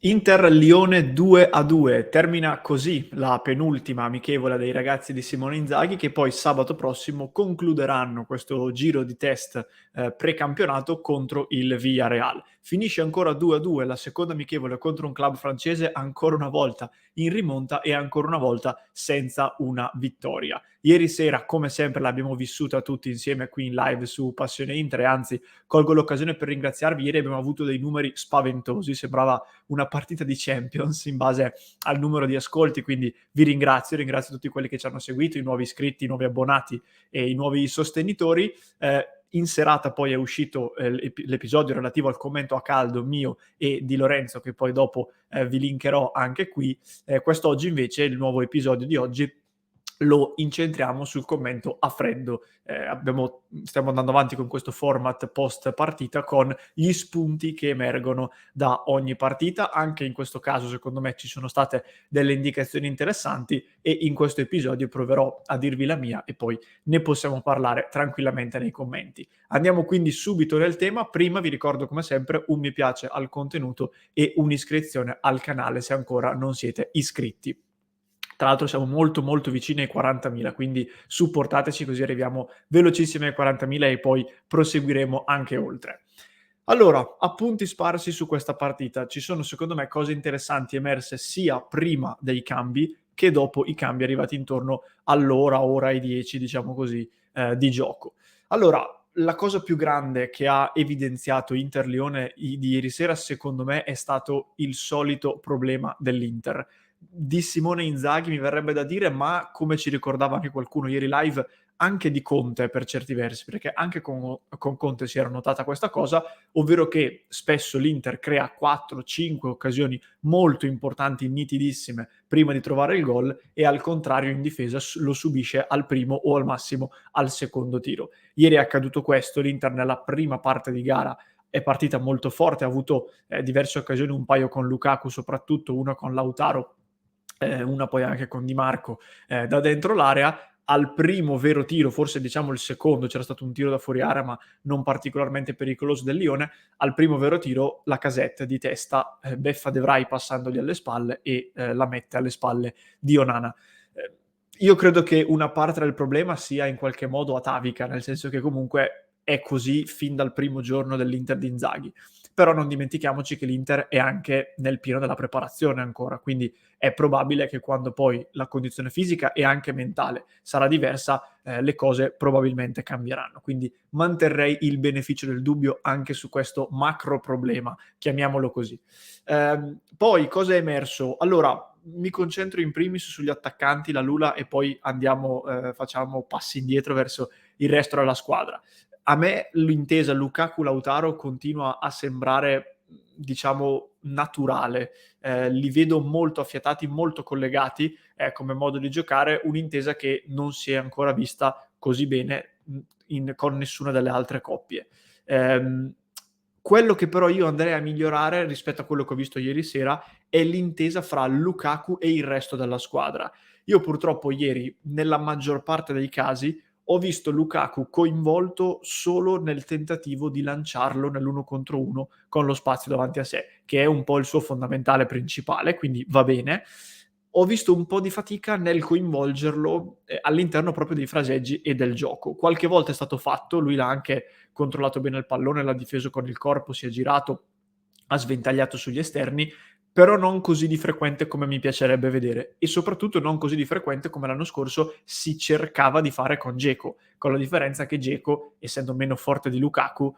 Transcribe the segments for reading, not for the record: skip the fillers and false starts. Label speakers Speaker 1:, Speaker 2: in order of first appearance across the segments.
Speaker 1: Inter-Lione 2-2, termina così la penultima amichevole dei ragazzi di Simone Inzaghi, che poi sabato prossimo concluderanno questo giro di test precampionato contro il Villarreal. Finisce ancora 2-2 la seconda amichevole contro un club francese, ancora una volta in rimonta e ancora una volta senza una vittoria. Ieri sera, come sempre, l'abbiamo vissuta tutti insieme qui in live su Passione Inter, e anzi colgo l'occasione per ringraziarvi. Ieri abbiamo avuto dei numeri spaventosi, sembrava una partita di Champions in base al numero di ascolti, quindi vi ringrazio tutti quelli che ci hanno seguito, i nuovi iscritti, i nuovi abbonati e i nuovi sostenitori. In serata poi è uscito l'episodio relativo al commento a caldo mio e di Lorenzo, che poi dopo vi linkerò anche qui. Quest'oggi invece, il nuovo episodio di oggi, lo incentriamo sul commento a freddo. Stiamo andando avanti con questo format post partita con gli spunti che emergono da ogni partita. Anche in questo caso, secondo me, ci sono state delle indicazioni interessanti e in questo episodio proverò a dirvi la mia e poi ne possiamo parlare tranquillamente nei commenti. Andiamo quindi subito nel tema. Prima vi ricordo, come sempre, un mi piace al contenuto e un'iscrizione al canale se ancora non siete iscritti. Tra l'altro siamo molto vicini ai 40.000, quindi supportateci così arriviamo velocissimi ai 40.000 e poi proseguiremo anche oltre. Allora, appunti sparsi su questa partita. Ci sono secondo me cose interessanti emerse sia prima dei cambi che dopo i cambi arrivati intorno ora e 10, diciamo così, di gioco. Allora, la cosa più grande che ha evidenziato Inter-Lione di ieri sera, secondo me, è stato il solito problema dell'Inter. Di Simone Inzaghi mi verrebbe da dire, ma come ci ricordava anche qualcuno ieri live, anche di Conte per certi versi, perché anche con Conte si era notata questa cosa, ovvero che spesso l'Inter crea 4-5 occasioni molto importanti, nitidissime, prima di trovare il gol, e al contrario in difesa lo subisce al primo o al massimo al secondo tiro. Ieri è accaduto questo, l'Inter nella prima parte di gara è partita molto forte, ha avuto diverse occasioni, un paio con Lukaku soprattutto, una con Lautaro, una poi anche con Di Marco da dentro l'area. Al primo vero tiro, forse diciamo il secondo, c'era stato un tiro da fuori area ma non particolarmente pericoloso del Lione, al primo vero tiro Lacazette di testa beffa De Vrij passandogli alle spalle e la mette alle spalle di Onana. Io credo che una parte del problema sia in qualche modo atavica, nel senso che comunque è così fin dal primo giorno dell'Inter di Inzaghi. Però non dimentichiamoci che l'Inter è anche nel pieno della preparazione ancora, quindi è probabile che quando poi la condizione fisica e anche mentale sarà diversa, le cose probabilmente cambieranno. Quindi manterrei il beneficio del dubbio anche su questo macro problema, chiamiamolo così. Poi cosa è emerso? Allora, mi concentro in primis sugli attaccanti, la Lula, e poi andiamo, facciamo passi indietro verso il resto della squadra. A me l'intesa Lukaku-Lautaro continua a sembrare, diciamo, naturale. Li vedo molto affiatati, molto collegati come modo di giocare, un'intesa che non si è ancora vista così bene con nessuna delle altre coppie. Quello che però io andrei a migliorare rispetto a quello che ho visto ieri sera è l'intesa fra Lukaku e il resto della squadra. Io purtroppo ieri, nella maggior parte dei casi, ho visto Lukaku coinvolto solo nel tentativo di lanciarlo nell'uno contro uno con lo spazio davanti a sé, che è un po' il suo fondamentale principale, quindi va bene. Ho visto un po' di fatica nel coinvolgerlo all'interno proprio dei fraseggi e del gioco. Qualche volta è stato fatto, lui l'ha anche controllato bene il pallone, l'ha difeso con il corpo, si è girato, ha sventagliato sugli esterni, però non così di frequente come mi piacerebbe vedere, e soprattutto non così di frequente come l'anno scorso si cercava di fare con Dzeko, con la differenza che Dzeko, essendo meno forte di Lukaku,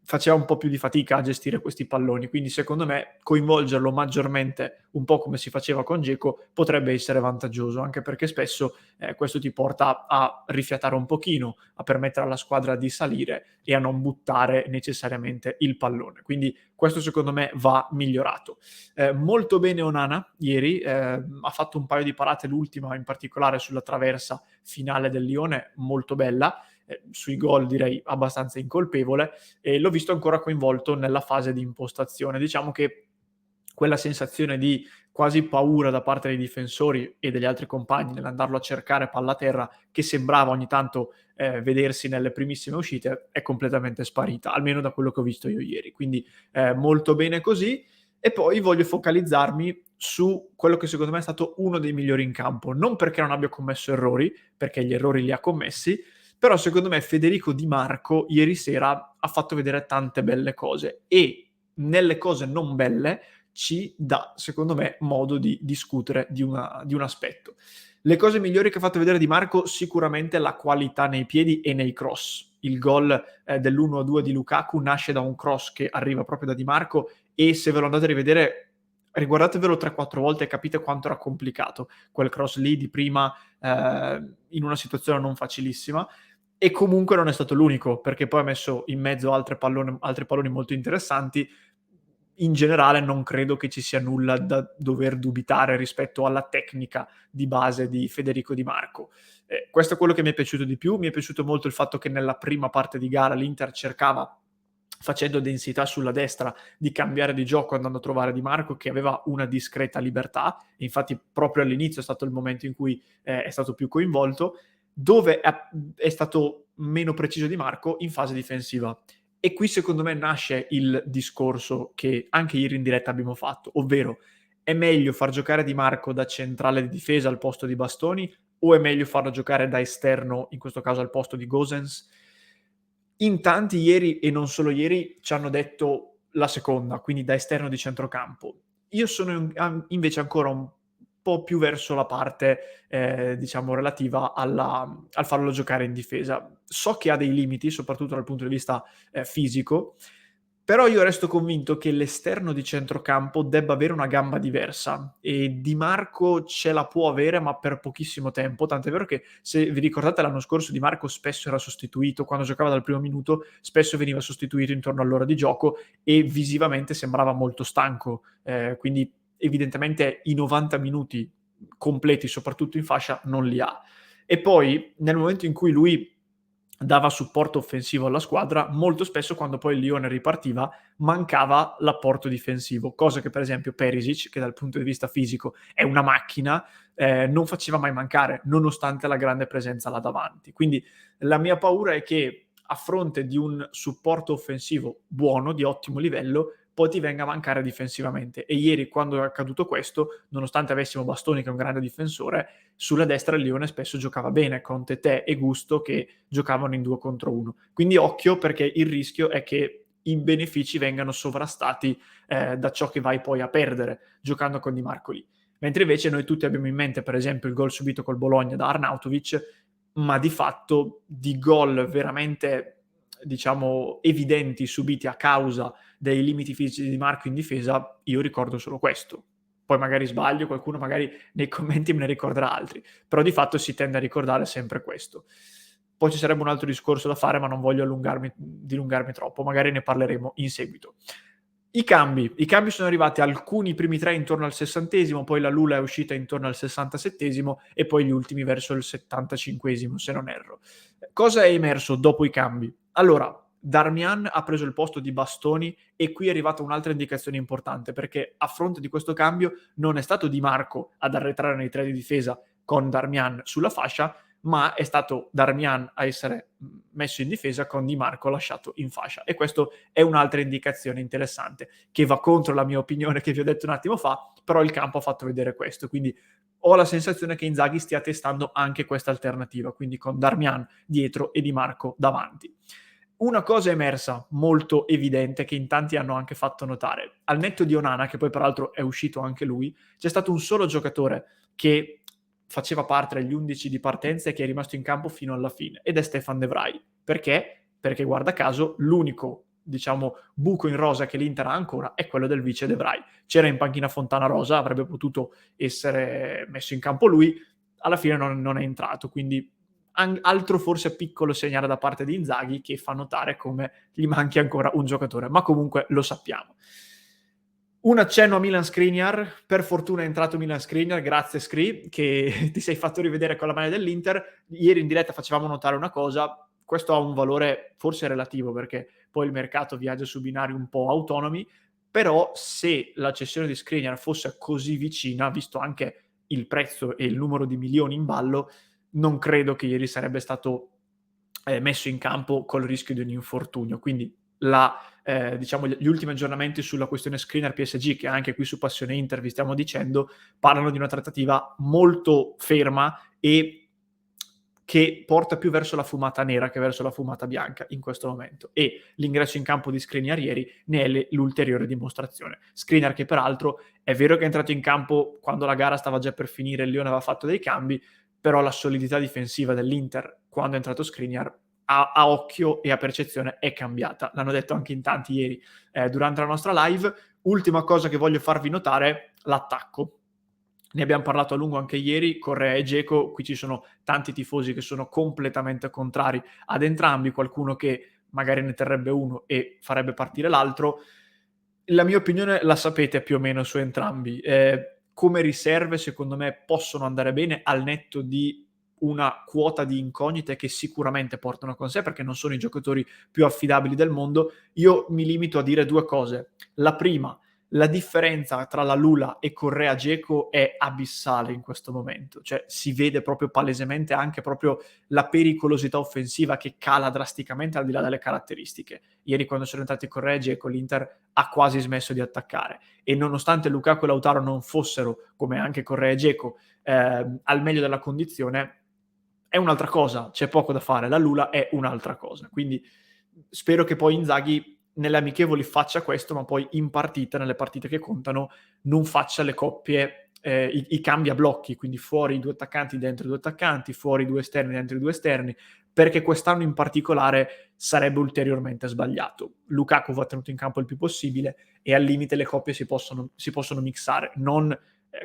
Speaker 1: faceva un po' più di fatica a gestire questi palloni, quindi secondo me coinvolgerlo maggiormente, un po' come si faceva con Dzeko, potrebbe essere vantaggioso, anche perché spesso questo ti porta a rifiatare un pochino, a permettere alla squadra di salire e a non buttare necessariamente il pallone. Quindi questo secondo me va migliorato. Molto bene Onana ieri, ha fatto un paio di parate, l'ultima in particolare sulla traversa finale del Lione, molto bella, sui gol direi abbastanza incolpevole, e l'ho visto ancora coinvolto nella fase di impostazione. Diciamo che quella sensazione di quasi paura da parte dei difensori e degli altri compagni nell'andarlo a cercare palla a terra, che sembrava ogni tanto vedersi nelle primissime uscite, è completamente sparita, almeno da quello che ho visto io ieri. Quindi molto bene così. E poi voglio focalizzarmi su quello che secondo me è stato uno dei migliori in campo, non perché non abbia commesso errori, perché gli errori li ha commessi, però secondo me Federico Di Marco ieri sera ha fatto vedere tante belle cose e nelle cose non belle ci dà, secondo me, modo di discutere di un aspetto. Le cose migliori che ha fatto vedere Di Marco, sicuramente la qualità nei piedi e nei cross. Il gol dell'1-2 di Lukaku nasce da un cross che arriva proprio da Di Marco e se ve lo andate a rivedere, riguardatevelo 3-4 volte e capite quanto era complicato quel cross lì di prima in una situazione non facilissima. E comunque non è stato l'unico, perché poi ha messo in mezzo altri palloni molto interessanti. In generale non credo che ci sia nulla da dover dubitare rispetto alla tecnica di base di Federico Di Marco. Questo è quello che mi è piaciuto di più. Mi è piaciuto molto il fatto che nella prima parte di gara l'Inter cercava, facendo densità sulla destra, di cambiare di gioco andando a trovare Di Marco, che aveva una discreta libertà. Infatti proprio all'inizio è stato il momento in cui è stato più coinvolto. Dove è stato meno preciso Di Marco? In fase difensiva. E qui secondo me nasce il discorso che anche ieri in diretta abbiamo fatto, ovvero è meglio far giocare Di Marco da centrale di difesa al posto di Bastoni o è meglio farlo giocare da esterno, in questo caso al posto di Gosens? In tanti ieri, e non solo ieri, ci hanno detto la seconda, quindi da esterno di centrocampo. Io sono invece ancora un po' più verso la parte, diciamo, relativa al farlo giocare in difesa. So che ha dei limiti, soprattutto dal punto di vista fisico, però io resto convinto che l'esterno di centrocampo debba avere una gamba diversa e Di Marco ce la può avere, ma per pochissimo tempo. Tant'è vero che, se vi ricordate, l'anno scorso Di Marco spesso era sostituito, quando giocava dal primo minuto, spesso veniva sostituito intorno all'ora di gioco e visivamente sembrava molto stanco. Quindi evidentemente i 90 minuti completi, soprattutto in fascia, non li ha. E poi nel momento in cui lui dava supporto offensivo alla squadra, molto spesso quando poi il Lione ripartiva mancava l'apporto difensivo, cosa che per esempio Perisic, che dal punto di vista fisico è una macchina, non faceva mai mancare, nonostante la grande presenza là davanti. Quindi la mia paura è che a fronte di un supporto offensivo buono, di ottimo livello, poi ti venga a mancare difensivamente. E ieri, quando è accaduto questo, nonostante avessimo Bastoni che è un grande difensore, sulla destra il Lione spesso giocava bene con Tetè e Gusto che giocavano in 2 contro 1. Quindi occhio, perché il rischio è che i benefici vengano sovrastati da ciò che vai poi a perdere giocando con Di Marco lì. Mentre invece noi tutti abbiamo in mente per esempio il gol subito col Bologna da Arnautovic, ma di fatto di gol veramente, diciamo, evidenti subiti a causa dei limiti fisici di Di Marco in difesa, io ricordo solo questo. Poi magari sbaglio, qualcuno magari nei commenti me ne ricorderà altri, però di fatto si tende a ricordare sempre questo. Poi ci sarebbe un altro discorso da fare, ma non voglio dilungarmi troppo, magari ne parleremo in seguito. I cambi sono arrivati alcuni primi 3 intorno al 60°, poi la Lula è uscita intorno al 67° e poi gli ultimi verso il 75°, se non erro. Cosa è emerso dopo i cambi? Allora, Darmian ha preso il posto di Bastoni e qui è arrivata un'altra indicazione importante, perché a fronte di questo cambio non è stato Di Marco ad arretrare nei 3 di difesa con Darmian sulla fascia, ma è stato Darmian a essere messo in difesa con Di Marco lasciato in fascia. E questo è un'altra indicazione interessante, che va contro la mia opinione che vi ho detto un attimo fa, però il campo ha fatto vedere questo. Quindi ho la sensazione che Inzaghi stia testando anche questa alternativa, quindi con Darmian dietro e Di Marco davanti. Una cosa è emersa molto evidente, che in tanti hanno anche fatto notare. Al netto di Onana, che poi peraltro è uscito anche lui, c'è stato un solo giocatore che faceva parte degli 11 di partenza e che è rimasto in campo fino alla fine, ed è Stefan De Vrij. Perché? Perché guarda caso l'unico, diciamo, buco in rosa che l'Inter ha ancora è quello del vice De Vrij. C'era in panchina Fontana Rosa, avrebbe potuto essere messo in campo lui, alla fine non è entrato, quindi altro forse piccolo segnale da parte di Inzaghi che fa notare come gli manchi ancora un giocatore, ma comunque lo sappiamo. Un accenno a Milan Skriniar, per fortuna è entrato Milan Skriniar, grazie Skri, che ti sei fatto rivedere con la maglia dell'Inter. Ieri in diretta facevamo notare una cosa, questo ha un valore forse relativo perché poi il mercato viaggia su binari un po' autonomi, però se la cessione di Skriniar fosse così vicina, visto anche il prezzo e il numero di milioni in ballo, non credo che ieri sarebbe stato messo in campo col rischio di un infortunio, quindi diciamo gli ultimi aggiornamenti sulla questione Skriniar PSG, che anche qui su Passione Inter vi stiamo dicendo, parlano di una trattativa molto ferma e che porta più verso la fumata nera che verso la fumata bianca in questo momento, e l'ingresso in campo di Skriniar ieri ne è l'ulteriore dimostrazione. Skriniar che peraltro è vero che è entrato in campo quando la gara stava già per finire, il Lione aveva fatto dei cambi, però la solidità difensiva dell'Inter quando è entrato Skriniar a occhio e a percezione è cambiata. L'hanno detto anche in tanti ieri durante la nostra live. Ultima cosa che voglio farvi notare, l'attacco. Ne abbiamo parlato a lungo anche ieri, Correa e Dzeko, qui ci sono tanti tifosi che sono completamente contrari ad entrambi, qualcuno che magari ne terrebbe uno e farebbe partire l'altro. La mia opinione la sapete più o meno su entrambi. Come riserve secondo me possono andare bene al netto di una quota di incognite che sicuramente portano con sé, perché non sono i giocatori più affidabili del mondo. Io mi limito a dire due cose. La prima, la differenza tra la Lula e Correa Dzeko è abissale in questo momento, cioè si vede proprio palesemente anche proprio la pericolosità offensiva che cala drasticamente al di là delle caratteristiche. Ieri quando sono entrati Correa e Dzeko l'Inter ha quasi smesso di attaccare, e nonostante Lukaku e Lautaro non fossero, come anche Correa e Dzeko, al meglio della condizione, è un'altra cosa, c'è poco da fare, la Lula è un'altra cosa, quindi spero che poi Inzaghi nelle amichevoli faccia questo, ma poi in partita, nelle partite che contano, non faccia le coppie, i cambi a blocchi, quindi fuori i due attaccanti, dentro i due attaccanti, fuori i due esterni, dentro i due esterni, perché quest'anno in particolare sarebbe ulteriormente sbagliato. Lukaku va tenuto in campo il più possibile e al limite le coppie si possono mixare, non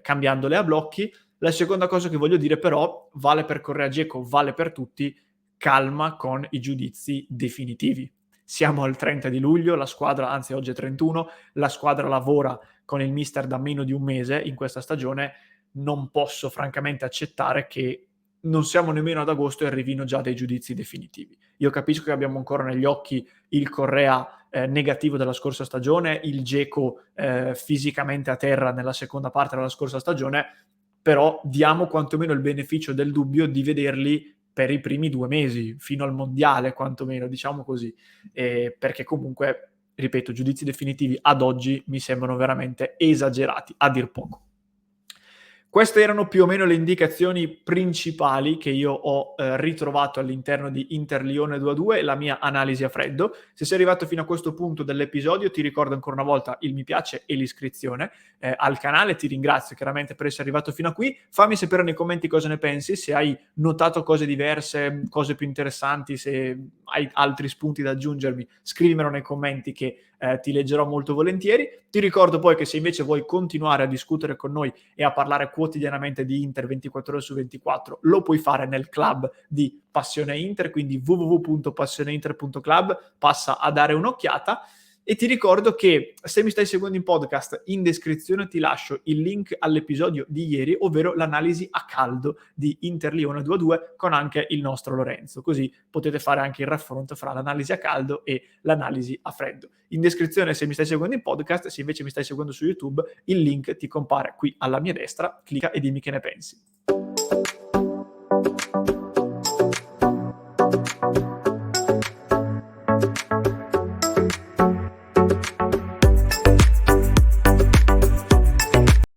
Speaker 1: cambiandole a blocchi. La seconda cosa che voglio dire però, vale per Correa Dzeko, vale per tutti, calma con i giudizi definitivi. Siamo al 30 di luglio, la squadra, anzi oggi è 31, la squadra lavora con il mister da meno di un mese in questa stagione, non posso francamente accettare che non siamo nemmeno ad agosto e arrivino già dei giudizi definitivi. Io capisco che abbiamo ancora negli occhi il Correa negativo della scorsa stagione, il Dzeko fisicamente a terra nella seconda parte della scorsa stagione, però diamo quantomeno il beneficio del dubbio di vederli per i primi 2 mesi, fino al mondiale quantomeno, diciamo così, perché comunque, ripeto, giudizi definitivi ad oggi mi sembrano veramente esagerati, a dir poco. Queste erano più o meno le indicazioni principali che io ho ritrovato all'interno di Inter Lione 2-2, la mia analisi a freddo. Se sei arrivato fino a questo punto dell'episodio, ti ricordo ancora una volta il mi piace e l'iscrizione al canale. Ti ringrazio chiaramente per essere arrivato fino a qui. Fammi sapere nei commenti cosa ne pensi, se hai notato cose diverse, cose più interessanti, se hai altri spunti da aggiungermi, scrivimelo nei commenti che ti leggerò molto volentieri. Ti ricordo poi che se invece vuoi continuare a discutere con noi e a parlare quotidianamente di Inter 24 ore su 24, lo puoi fare nel club di Passione Inter, quindi www.passioneinter.club, passa a dare un'occhiata. E ti ricordo che se mi stai seguendo in podcast, in descrizione ti lascio il link all'episodio di ieri, ovvero l'analisi a caldo di Inter Lione 2-2 con anche il nostro Lorenzo, così potete fare anche il raffronto fra l'analisi a caldo e l'analisi a freddo. In descrizione se mi stai seguendo in podcast, se invece mi stai seguendo su YouTube, il link ti compare qui alla mia destra, clicca e dimmi che ne pensi.